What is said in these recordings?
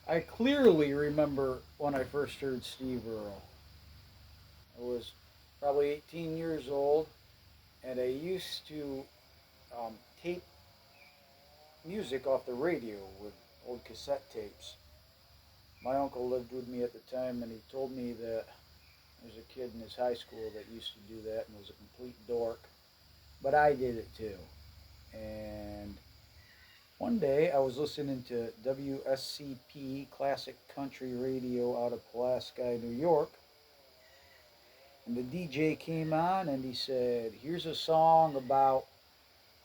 I clearly remember when I first heard Steve Earle. I was probably 18 years old, and I used to tape music off the radio with old cassette tapes. My uncle lived with me at the time, and he told me that there's a kid in his high school that used to do that and was a complete dork. But I did it too. And one day I was listening to WSCP Classic Country Radio out of Pulaski, New York, and the DJ came on and he said, "Here's a song about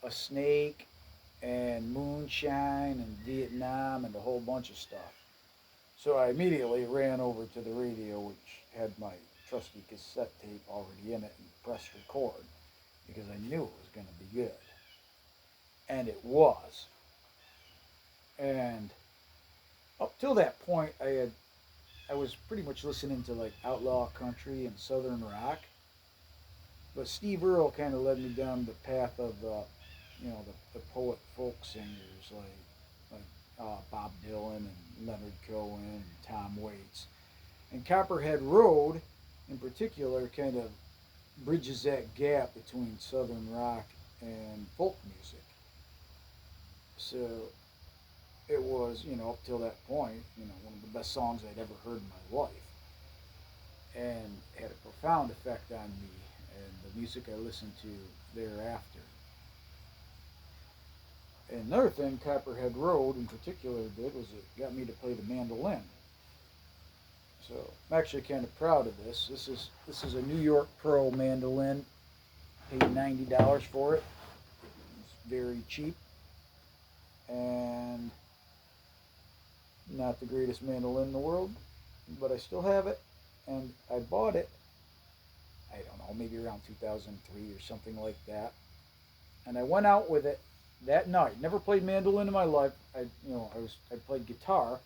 a snake and moonshine and Vietnam and a whole bunch of stuff." So I immediately ran over to the radio, which had my trusty cassette tape already in it, and pressed record because I knew it was going to be good. And it was. And up till that point, I was pretty much listening to like outlaw country and southern rock. But Steve Earle kind of led me down the path of the poet folk singers like Bob Dylan and Leonard Cohen and Tom Waits. And Copperhead Road, in particular, kind of bridges that gap between southern rock and folk music. So it was, up till that point, one of the best songs I'd ever heard in my life, and had a profound effect on me and the music I listened to thereafter. And another thing Copperhead Road in particular did was it got me to play the mandolin. So I'm actually kind of proud of this. This is a New York Pro mandolin. Paid $90 for it. It's very cheap, and not the greatest mandolin in the world, but I still have it. And I bought it, I don't know, maybe around 2003 or something like that. And I went out with it that night. Never played mandolin in my life. I played guitar,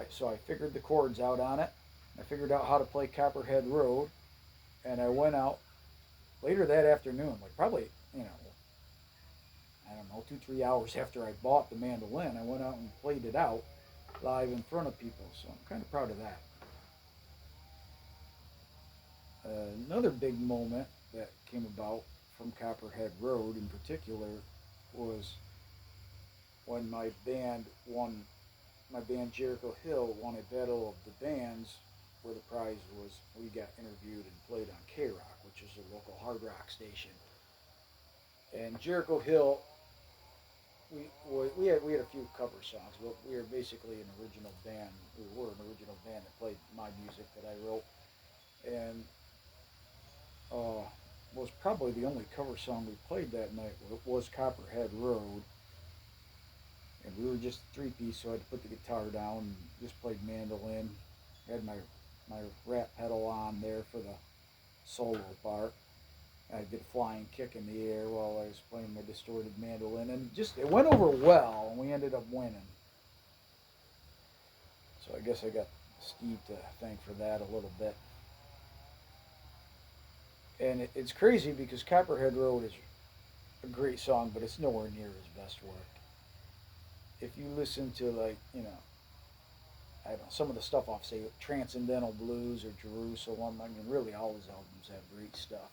so I figured the chords out on it. I figured out how to play Copperhead Road, and I went out later that afternoon, like probably I don't know 2 3 hours after I bought the mandolin. I went out and played it out live in front of people. So I'm kind of proud of that. Another big moment that came about from Copperhead Road in particular was when my band Jericho Hill won a battle of the bands where the prize was we got interviewed and played on K Rock, which is a local hard rock station. And Jericho Hill, we had a few cover songs, but we were basically an original band. We were an original band that played my music that I wrote, and was probably the only cover song we played that night was Copperhead Road. And we were just three piece, so I had to put the guitar down and just played mandolin. Had my rat pedal on there for the solo part. I did a flying kick in the air while I was playing my distorted mandolin, and just it went over well, and we ended up winning. So I guess I got Steve to thank for that a little bit. And it's crazy because Copperhead Road is a great song, but it's nowhere near his best work. If you listen to I don't know, some of the stuff off, say, Transcendental Blues or Jerusalem, I mean, really all his albums have great stuff.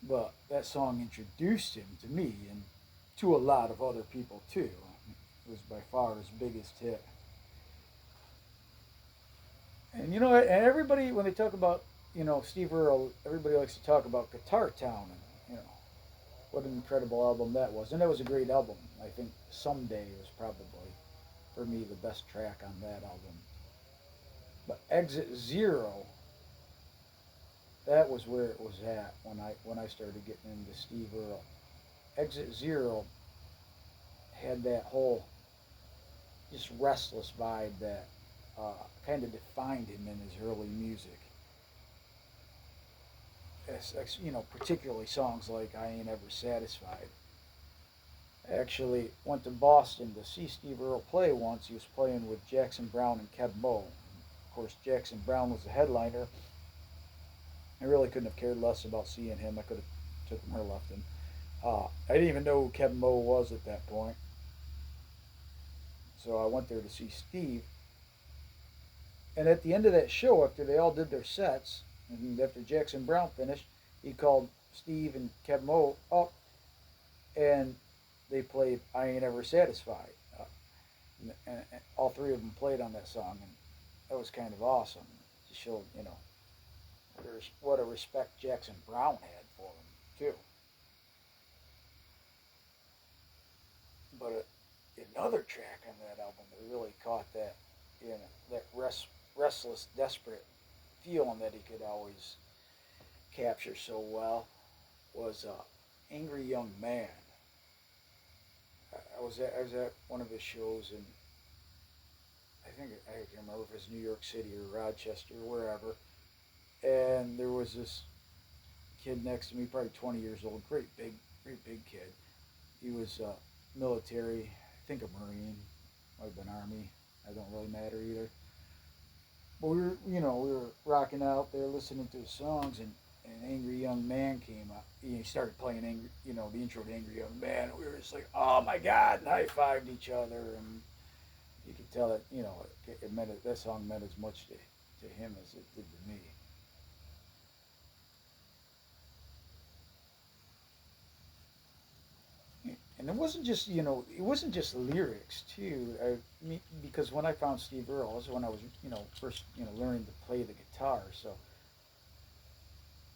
But that song introduced him to me and to a lot of other people too. It was by far his biggest hit. And and everybody when they talk about Steve Earle, everybody likes to talk about Guitar Town and what an incredible album that was, and that was a great album. I think Someday was probably for me the best track on that album. But Exit Zero, that was where it was at when I started getting into Steve Earle. Exit Zero had that whole just restless vibe that kind of defined him in his early music. Particularly songs like I Ain't Ever Satisfied. I actually went to Boston to see Steve Earle play once. He was playing with Jackson Browne and Keb Mo. Of course, Jackson Browne was the headliner. I really couldn't have cared less about seeing him. I could have took him or left him. I didn't even know who Keb Mo was at that point. So I went there to see Steve. And at the end of that show, after they all did their sets, and after Jackson Brown finished, he called Steve and Kevin Mo up, and they played "I Ain't Ever Satisfied." And all three of them played on that song, and that was kind of awesome. It showed, what a respect Jackson Brown had for him too. But another track on that album that really caught that, that restless, desperate feeling that he could always capture so well was "Angry Young Man." I was at one of his shows, and I can't remember if it was New York City or Rochester or wherever, and there was this kid next to me, probably 20 years old, great big kid. He was military, I think a Marine, might have been Army. I don't really matter either. But we were rocking out there, listening to his songs, and an Angry Young Man came up. He started playing the intro to Angry Young Man. And we were just like, oh my God, and high fived each other, and you could tell that that song meant as much to him as it did to me. And it wasn't just lyrics too. Because when I found Steve Earle, was when I was first learning to play the guitar. So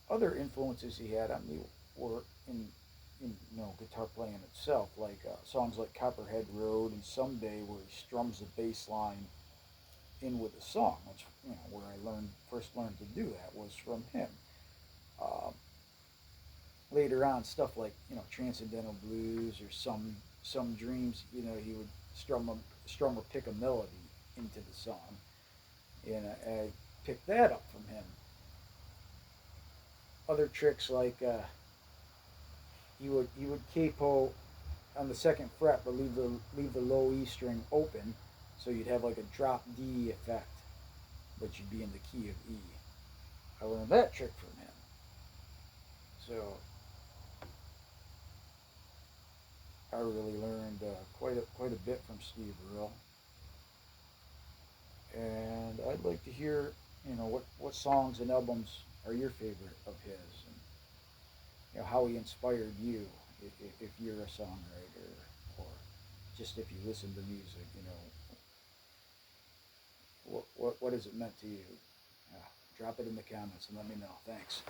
other influences he had on me were in guitar playing itself, like songs like Copperhead Road and Someday, where he strums the bass line in with the song, which where I first learned to do that was from him. Um, Later on, stuff like Transcendental Blues or some Dreams, he would strum or pick a melody into the song, and I picked that up from him. Other tricks like he would capo on the second fret, but leave the low E string open, so you'd have like a drop D effect, but you'd be in the key of E. I learned that trick from him. So I really learned quite a bit from Steve Earle, and I'd like to hear what songs and albums are your favorite of his, and how he inspired you if you're a songwriter, or just if you listen to music. What has it meant to you? Drop it in the comments and let me know. Thanks.